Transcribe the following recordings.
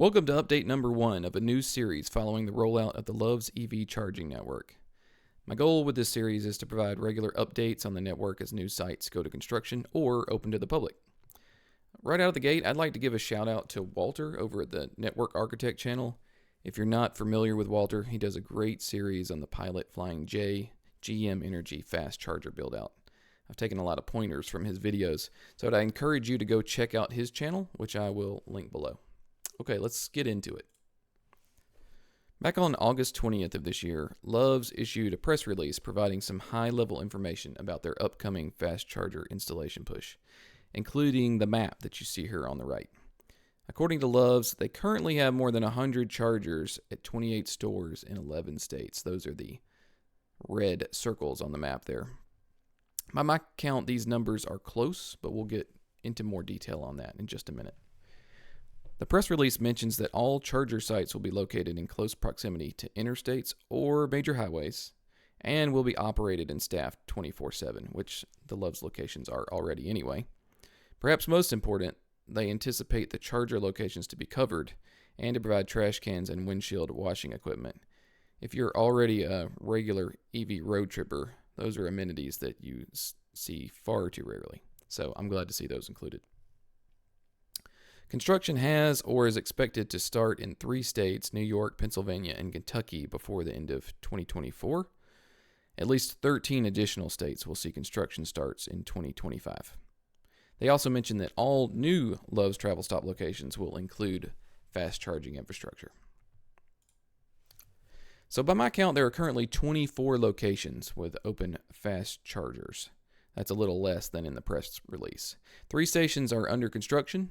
Welcome to update number 1 of a new series following the rollout of the Love's EV charging network. My goal with this series is to provide regular updates on the network as new sites go to construction or open to the public. Right out of the gate, I'd like to give a shout out to Walter over at the Network Architect channel. If you're not familiar with Walter, he does a great series on the Pilot Flying J GM Energy fast charger build out. I've taken a lot of pointers from his videos, so I encourage you to go check out his channel, which I will link below. Okay, let's get into it. Back on August 20th of this year, Love's issued a press release providing some high-level information about their upcoming fast charger installation push, including the map that you see here on the right. According to Love's, they currently have more than 100 chargers at 28 stores in 11 states. Those are the red circles on the map there. By my count, these numbers are close, but we'll get into more detail on that in just a minute. The press release mentions that all charger sites will be located in close proximity to interstates or major highways and will be operated and staffed 24/7, which the Love's locations are already anyway. Perhaps most important, they anticipate the charger locations to be covered and to provide trash cans and windshield washing equipment. If you're already a regular EV road tripper, those are amenities that you see far too rarely. So I'm glad to see those included. Construction has or is expected to start in 3 states, New York, Pennsylvania, and Kentucky, before the end of 2024. At least 13 additional states will see construction starts in 2025. They also mentioned that all new Love's Travel Stop locations will include fast charging infrastructure. So by my count, there are currently 24 locations with open fast chargers. That's a little less than in the press release. 3 stations are under construction.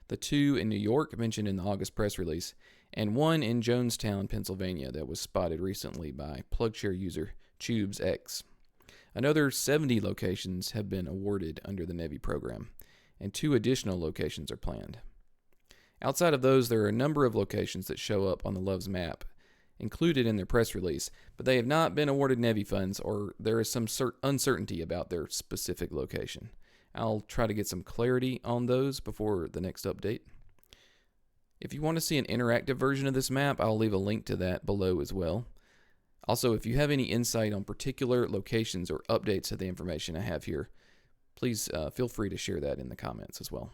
The 2 in New York mentioned in the August press release, and 1 in Jonestown, Pennsylvania that was spotted recently by PlugShare user TubesX. Another 70 locations have been awarded under the NEV program, and 2 additional locations are planned. Outside of those, there are a number of locations that show up on the Love's map included in their press release, but they have not been awarded NEV funds, or there is some uncertainty about their specific location. I'll try to get some clarity on those before the next update. If you want to see an interactive version of this map, I'll leave a link to that below as well. Also, if you have any insight on particular locations or updates to the information I have here, please feel free to share that in the comments as well.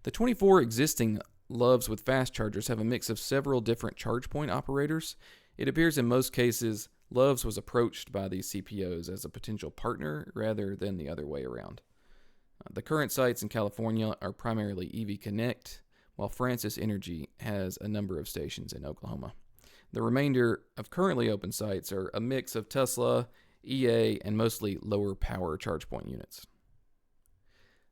The 24 existing Loves with fast chargers have a mix of several different Chargepoint operators. It appears in most cases Love's was approached by these CPOs as a potential partner rather than the other way around. The current sites in California are primarily EV Connect, while Francis Energy has a number of stations in Oklahoma. The remainder of currently open sites are a mix of Tesla, EA, and mostly lower power Chargepoint units.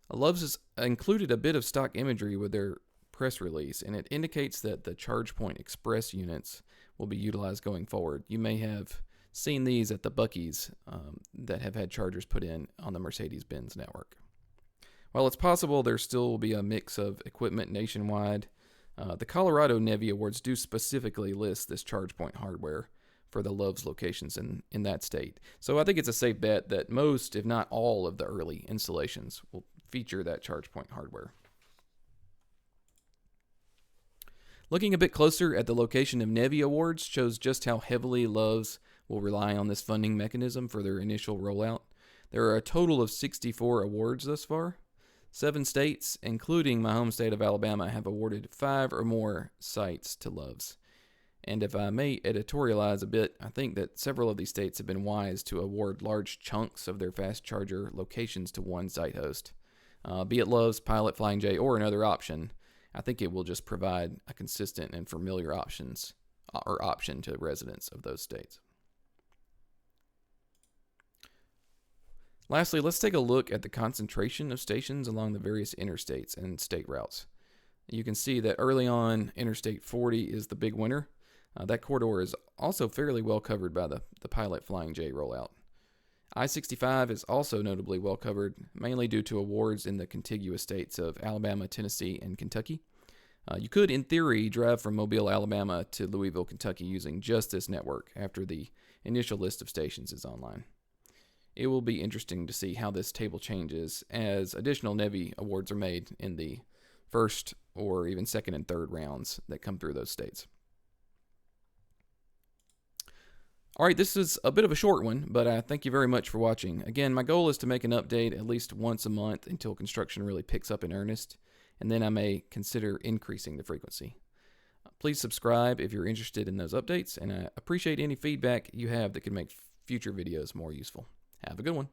Love's has included a bit of stock imagery with their press release, and it indicates that the Chargepoint Express units will be utilized going forward. You may have seen these at the Buc-ee's that have had chargers put in on the Mercedes-Benz network. While it's possible there still will be a mix of equipment nationwide, the Colorado NEV Awards do specifically list this Chargepoint hardware for the Love's locations in that state. So I think it's a safe bet that most, if not all, of the early installations will feature that Chargepoint hardware. Looking a bit closer at the location of NEV Awards shows just how heavily Love's will rely on this funding mechanism for their initial rollout. There are a total of 64 awards thus far. 7 states, including my home state of Alabama, have awarded 5 or more sites to Love's. And if I may editorialize a bit, I think that several of these states have been wise to award large chunks of their fast charger locations to one site host. Be it Love's, Pilot Flying J, or another option, I think it will just provide a consistent and familiar option to residents of those states. Lastly, let's take a look at the concentration of stations along the various interstates and state routes. You can see that early on, Interstate 40 is the big winner. That corridor is also fairly well covered by the Pilot Flying J rollout. I-65 is also notably well covered, mainly due to awards in the contiguous states of Alabama, Tennessee, and Kentucky. You could, in theory, drive from Mobile, Alabama to Louisville, Kentucky using just this network after the initial list of stations is online. it will be interesting to see how this table changes as additional NEV awards are made in the first or even second and third rounds that come through those states. All right, this is a bit of a short one, but I thank you very much for watching. Again, my goal is to make an update at least once a month until construction really picks up in earnest, and then I may consider increasing the frequency. Please subscribe if you're interested in those updates, and I appreciate any feedback you have that could make future videos more useful. Have a good one.